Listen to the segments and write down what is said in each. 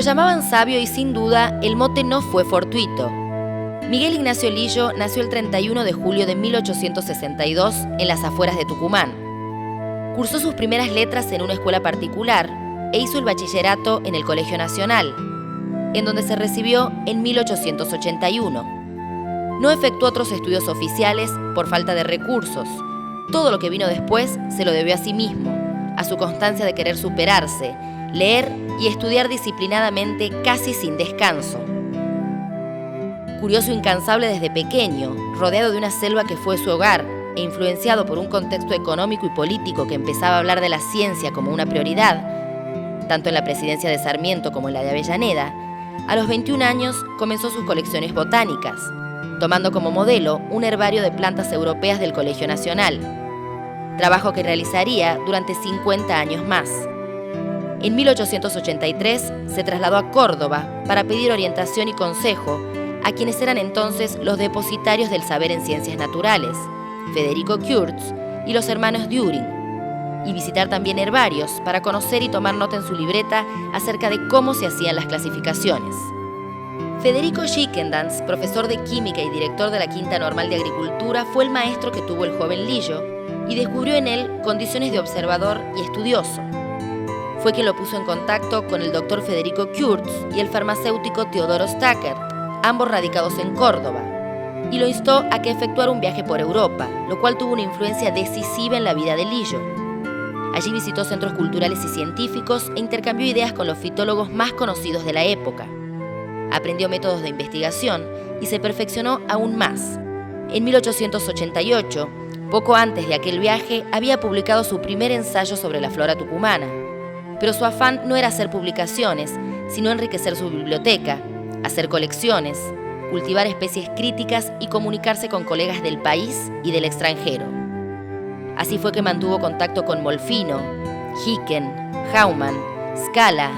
llamaban sabio y sin duda el mote no fue fortuito. Miguel Ignacio Lillo nació el 31 de julio de 1862 en las afueras de Tucumán. Cursó sus primeras letras en una escuela particular e hizo el bachillerato en el Colegio Nacional, en donde se recibió en 1881. No efectuó otros estudios oficiales por falta de recursos. Todo lo que vino después se lo debió a sí mismo, a su constancia de querer superarse, leer y estudiar disciplinadamente casi sin descanso. Curioso incansable desde pequeño, rodeado de una selva que fue su hogar e influenciado por un contexto económico y político que empezaba a hablar de la ciencia como una prioridad, tanto en la presidencia de Sarmiento como en la de Avellaneda, a los 21 años comenzó sus colecciones botánicas, tomando como modelo un herbario de plantas europeas del Colegio Nacional, trabajo que realizaría durante 50 años más. En 1883 se trasladó a Córdoba para pedir orientación y consejo a quienes eran entonces los depositarios del saber en ciencias naturales, Federico Kurtz y los hermanos Düring, y visitar también herbarios para conocer y tomar nota en su libreta acerca de cómo se hacían las clasificaciones. Federico Schickendans, profesor de química y director de la Quinta Normal de Agricultura, fue el maestro que tuvo el joven Lillo y descubrió en él condiciones de observador y estudioso. Fue quien lo puso en contacto con el doctor Federico Kurtz y el farmacéutico Teodoro Stacker, ambos radicados en Córdoba, y lo instó a que efectuara un viaje por Europa, lo cual tuvo una influencia decisiva en la vida de Lillo. Allí visitó centros culturales y científicos e intercambió ideas con los fitólogos más conocidos de la época. Aprendió métodos de investigación y se perfeccionó aún más. En 1888, poco antes de aquel viaje, había publicado su primer ensayo sobre la flora tucumana. Pero su afán no era hacer publicaciones, sino enriquecer su biblioteca, hacer colecciones, cultivar especies críticas y comunicarse con colegas del país y del extranjero. Así fue que mantuvo contacto con Molfino, Hicken, Haumann, Scala,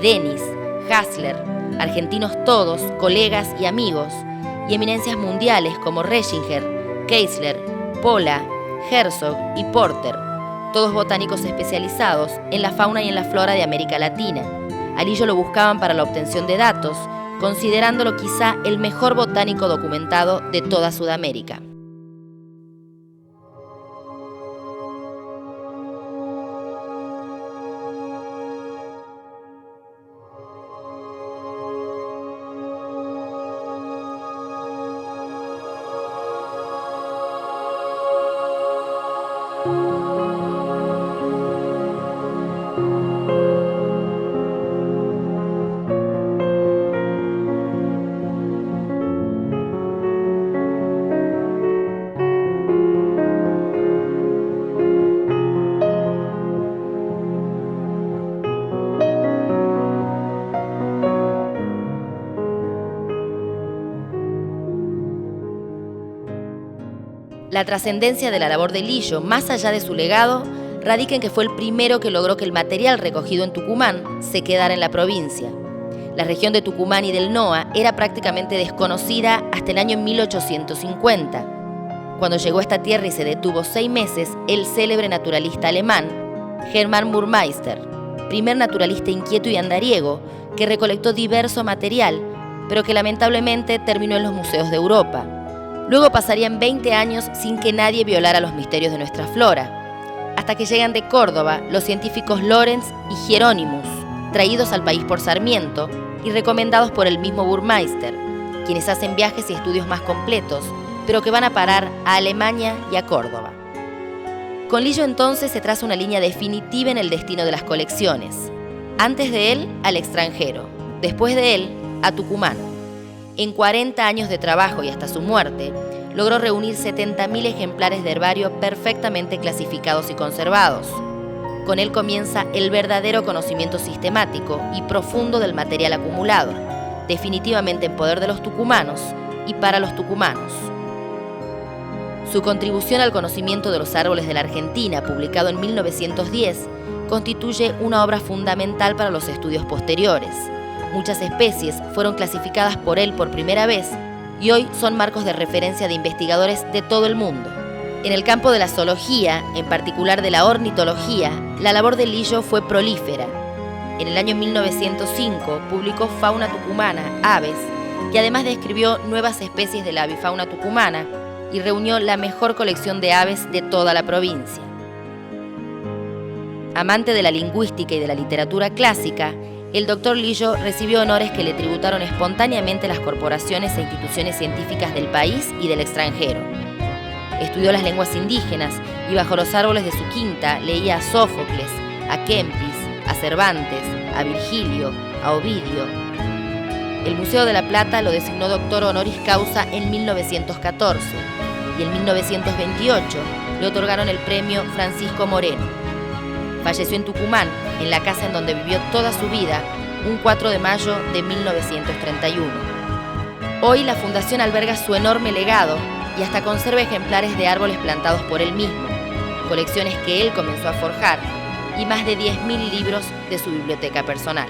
Denis, Hassler, argentinos todos, colegas y amigos, y eminencias mundiales como Reschinger, Keisler, Pola, Herzog y Porter, todos botánicos especializados en la fauna y en la flora de América Latina. A Lillo lo buscaban para la obtención de datos, considerándolo quizá el mejor botánico documentado de toda Sudamérica. La trascendencia de la labor de Lillo, más allá de su legado, radica en que fue el primero que logró que el material recogido en Tucumán se quedara en la provincia. La región de Tucumán y del NOA era prácticamente desconocida hasta el año 1850, cuando llegó a esta tierra y se detuvo 6 meses el célebre naturalista alemán Hermann Burmeister, primer naturalista inquieto y andariego que recolectó diverso material, pero que lamentablemente terminó en los museos de Europa. Luego pasarían 20 años sin que nadie violara los misterios de nuestra flora, hasta que llegan de Córdoba los científicos Lorenz y Hieronymus, traídos al país por Sarmiento y recomendados por el mismo Burmeister, quienes hacen viajes y estudios más completos, pero que van a parar a Alemania y a Córdoba. Con Lillo entonces se traza una línea definitiva en el destino de las colecciones. Antes de él, al extranjero, después de él, a Tucumán. En 40 años de trabajo y hasta su muerte, logró reunir 70.000 ejemplares de herbario perfectamente clasificados y conservados. Con él comienza el verdadero conocimiento sistemático y profundo del material acumulado, definitivamente en poder de los tucumanos y para los tucumanos. Su contribución al conocimiento de los árboles de la Argentina, publicado en 1910, constituye una obra fundamental para los estudios posteriores. Muchas especies fueron clasificadas por él por primera vez y hoy son marcos de referencia de investigadores de todo el mundo. En el campo de la zoología, en particular de la ornitología, la labor de Lillo fue prolífera. En el año 1905 publicó Fauna tucumana, Aves, que además describió nuevas especies de la avifauna tucumana y reunió la mejor colección de aves de toda la provincia. Amante de la lingüística y de la literatura clásica, el doctor Lillo recibió honores que le tributaron espontáneamente las corporaciones e instituciones científicas del país y del extranjero. Estudió las lenguas indígenas y bajo los árboles de su quinta leía a Sófocles, a Kempis, a Cervantes, a Virgilio, a Ovidio. El Museo de la Plata lo designó doctor honoris causa en 1914 y en 1928 le otorgaron el premio Francisco Moreno. Falleció en Tucumán, en la casa en donde vivió toda su vida, un 4 de mayo de 1931. Hoy la fundación alberga su enorme legado y hasta conserva ejemplares de árboles plantados por él mismo, colecciones que él comenzó a forjar y más de 10.000 libros de su biblioteca personal.